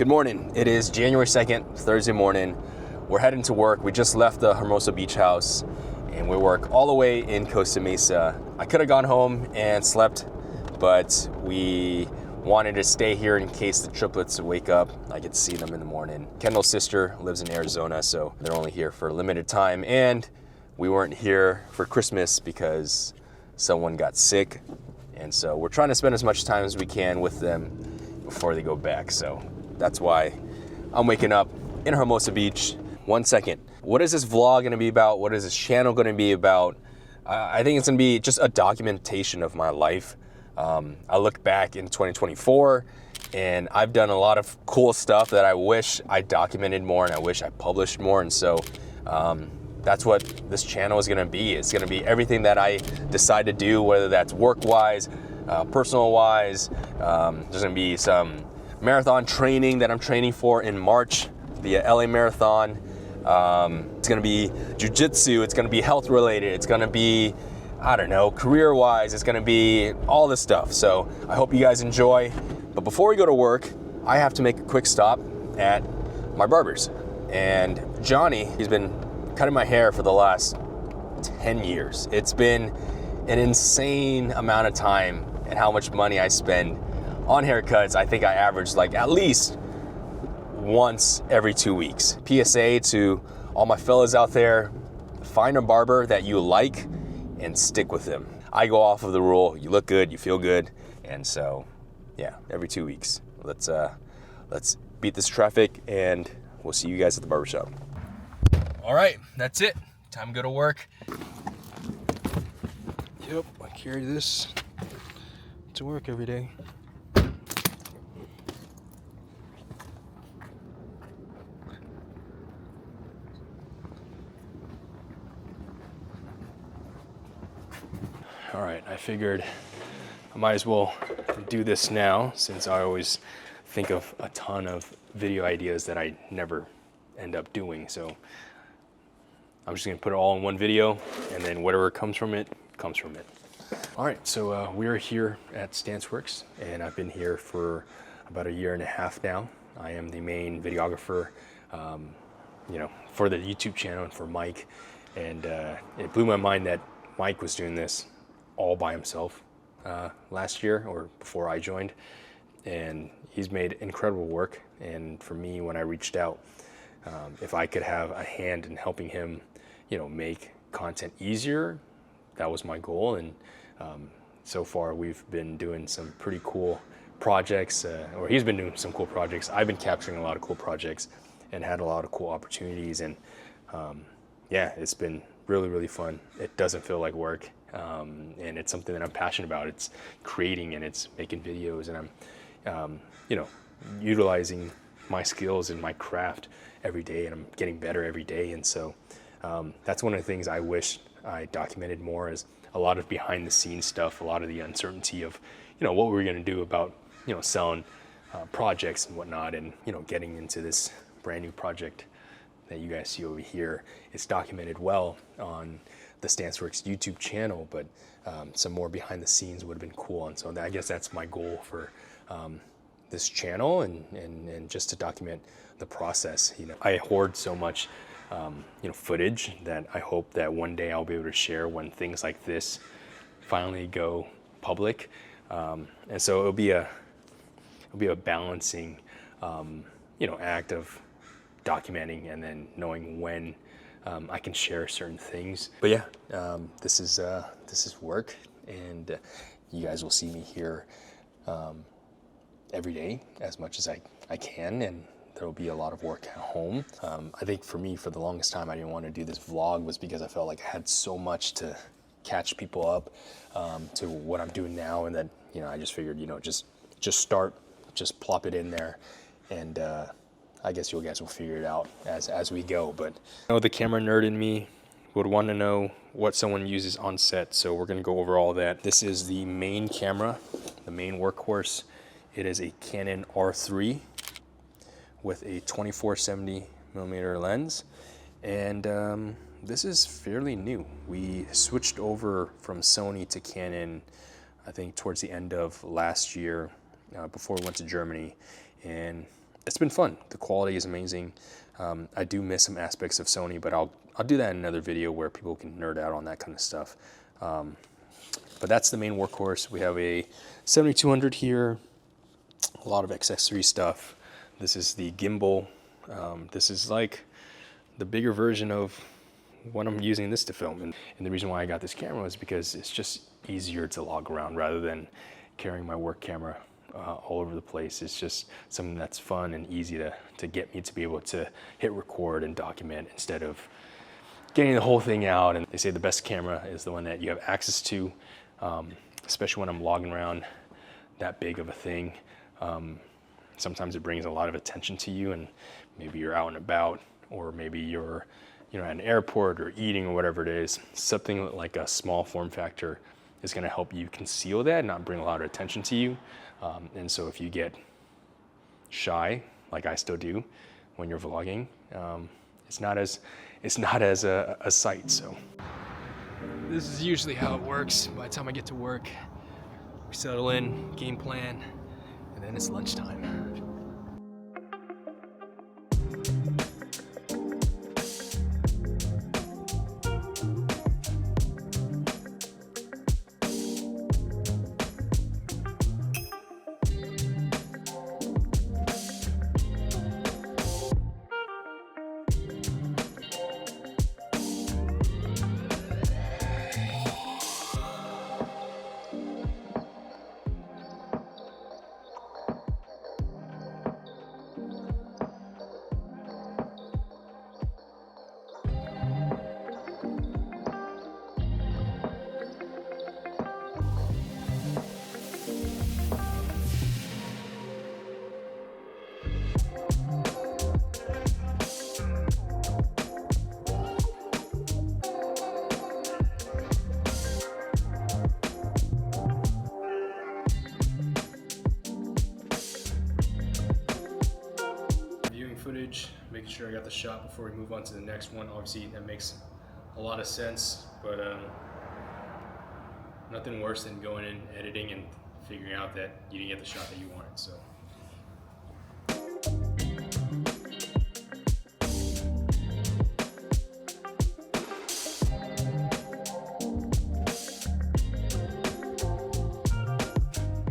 Good morning. It is January 2nd, Thursday morning. We're heading to work. We just left the Hermosa Beach House and we work all the way in Costa Mesa. I could have gone home and slept, but we wanted to stay here in case the triplets wake up. I get to see them in the morning. Kendall's sister lives in Arizona, so they're only here for a limited time. And we weren't here for Christmas because someone got sick. And so we're trying to spend as much time as we can with them before they go back. So that's why I'm waking up in Hermosa Beach. 1 second. What is this vlog gonna be about? What is this channel gonna be about? I think it's gonna be just a documentation of my life. I look back in 2024 and I've done a lot of cool stuff that I wish I documented more and I wish I published more. And so that's what this channel is gonna be. It's gonna be everything that I decide to do, whether that's work-wise, personal-wise. There's gonna be some marathon training that I'm training for in March, the LA Marathon. It's gonna be jujitsu, it's gonna be health related, it's gonna be, I don't know, career-wise, it's gonna be all this stuff. So I hope you guys enjoy. But before we go to work, I have to make a quick stop at my barber's. And Johnny, he's been cutting my hair for the last 10 years. It's been an insane amount of time and how much money I spend on haircuts. I think I average like at least once every 2 weeks. PSA to all my fellas out there, find a barber that you like and stick with him. I go off of the rule, you look good, you feel good. And so, yeah, every 2 weeks. Let's beat this traffic and we'll see you guys at the barbershop. All right, that's it. Time to go to work. Yep, I carry this to work every day. All right, I figured I might as well do this now since I always think of a ton of video ideas that I never end up doing. So I'm just gonna put it all in one video and then whatever comes from it, comes from it. All right, so we're here at StanceWorks and I've been here for about 1.5 years now. I am the main videographer, for the YouTube channel and for Mike. And it blew my mind that Mike was doing this all by himself last year or before I joined. And he's made incredible work. And for me, when I reached out, if I could have a hand in helping him, make content easier, that was my goal. And so far we've been doing some pretty cool projects, or he's been doing some cool projects. I've been capturing a lot of cool projects and had a lot of cool opportunities. And yeah, it's been really, really fun. It doesn't feel like work. And it's something that I'm passionate about. It's creating and it's making videos, and I'm, utilizing my skills and my craft every day, and I'm getting better every day. And so that's one of the things I wish I documented more, is a lot of behind the scenes stuff, a lot of the uncertainty of, what we're going to do about, selling projects and whatnot, and, getting into this brand new project that you guys see over here. It's documented well on the StanceWorks YouTube channel, but some more behind the scenes would have been cool. And so I guess that's my goal for this channel, and just to document the process. I hoard so much footage that I hope that one day I'll be able to share when things like this finally go public. And so it'll be a balancing act of documenting and then knowing when I can share certain things. But yeah, this is work, and you guys will see me here every day as much as I can, and there will be a lot of work at home. I think for me, for the longest time, I didn't want to do this vlog was because I felt like I had so much to catch people up to what I'm doing now, and then I just figured just start, just plop it in there, and I guess you guys will figure it out as we go. But the camera nerd in me would want to know what someone uses on set, so we're going to go over all that. This is the main camera, the main workhorse. It is a Canon R3 with a 24-70mm lens, and this is fairly new. We switched over from Sony to Canon, I think towards the end of last year, before we went to Germany, and it's been fun. The quality is amazing. I do miss some aspects of Sony, but I'll do that in another video where people can nerd out on that kind of stuff. But that's the main workhorse. We have a 7200 here, a lot of accessory stuff. This is the gimbal. This is like the bigger version of what I'm using this to film. And the reason why I got this camera is because it's just easier to log around rather than carrying my work camera all over the place. It's just something that's fun and easy to get me to be able to hit record and document instead of getting the whole thing out. And they say the best camera is the one that you have access to, especially when I'm logging around that big of a thing. Sometimes it brings a lot of attention to you, and maybe you're out and about, or maybe you're at an airport or eating or whatever it is. Something like a small form factor is going to help you conceal that and not bring a lot of attention to you. And so if you get shy, like I still do when you're vlogging, it's not as a sight. So this is usually how it works. By the time I get to work, we settle in, game plan, and then it's lunchtime. Footage, making sure I got the shot before we move on to the next one. Obviously that makes a lot of sense, but nothing worse than going in, editing, and figuring out that you didn't get the shot that you wanted. So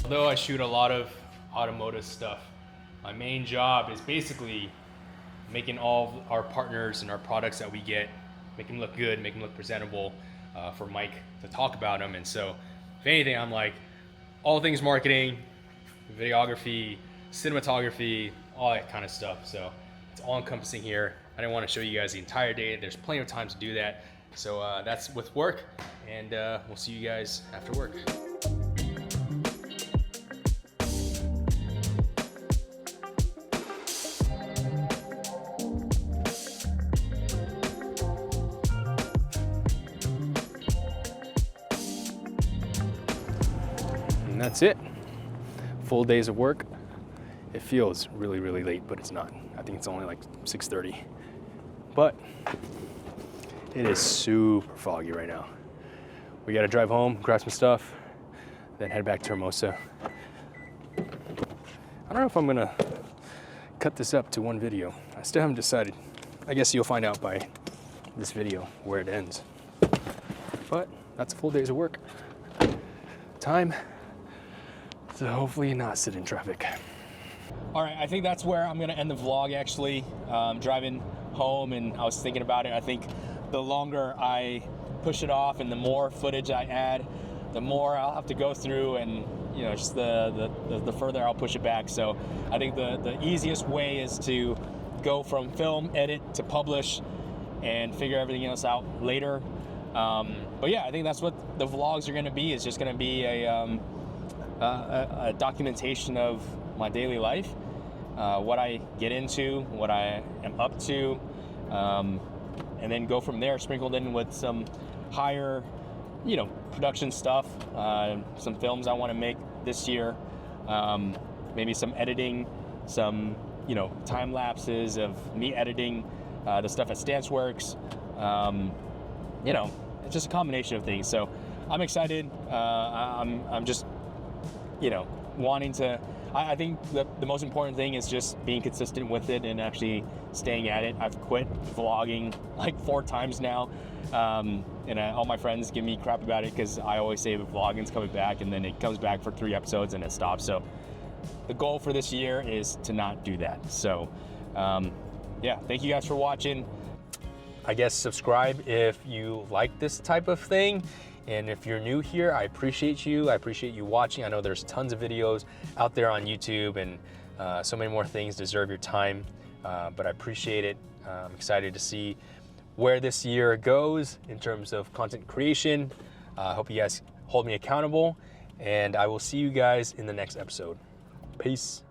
although I shoot a lot of automotive stuff, my main job is basically making all of our partners and our products that we get, make them look good, make them look presentable for Mike to talk about them. And so if anything, I'm like all things marketing, videography, cinematography, all that kind of stuff. So it's all encompassing here. I didn't want to show you guys the entire day. There's plenty of time to do that. So that's with work, and we'll see you guys after work. And that's it. Full days of work. It feels really, really late, but it's not. I think it's only like 6:30. But it is super foggy right now. We gotta drive home, grab some stuff, then head back to Hermosa. I don't know if I'm gonna cut this up to one video. I still haven't decided. I guess you'll find out by this video where it ends. But that's a full day's of work. Time to hopefully not sit in traffic. All right, I think that's where I'm gonna end the vlog actually. Driving home, and I was thinking about it. I think the longer I push it off and the more footage I add, the more I'll have to go through, and just the further I'll push it back. So I think the easiest way is to go from film, edit to publish, and figure everything else out later. But yeah, I think that's what the vlogs are gonna be. It's just gonna be a documentation of my daily life, what I get into, what I am up to, and then go from there, sprinkled in with some higher, production stuff, some films I want to make this year, maybe some editing, some, time lapses of me editing the stuff at StanceWorks, it's just a combination of things. So I'm excited. I'm just, wanting to I think the most important thing is just being consistent with it and actually staying at it. I've quit vlogging like 4 times now. And all my friends give me crap about it because I always say vlogging's coming back, and then it comes back for 3 episodes and it stops. So the goal for this year is to not do that. So yeah, thank you guys for watching. I guess subscribe if you like this type of thing. And if you're new here, I appreciate you. I appreciate you watching. I know there's tons of videos out there on YouTube, and so many more things deserve your time. But I appreciate it. I'm excited to see where this year goes in terms of content creation. I hope you guys hold me accountable, and I will see you guys in the next episode. Peace.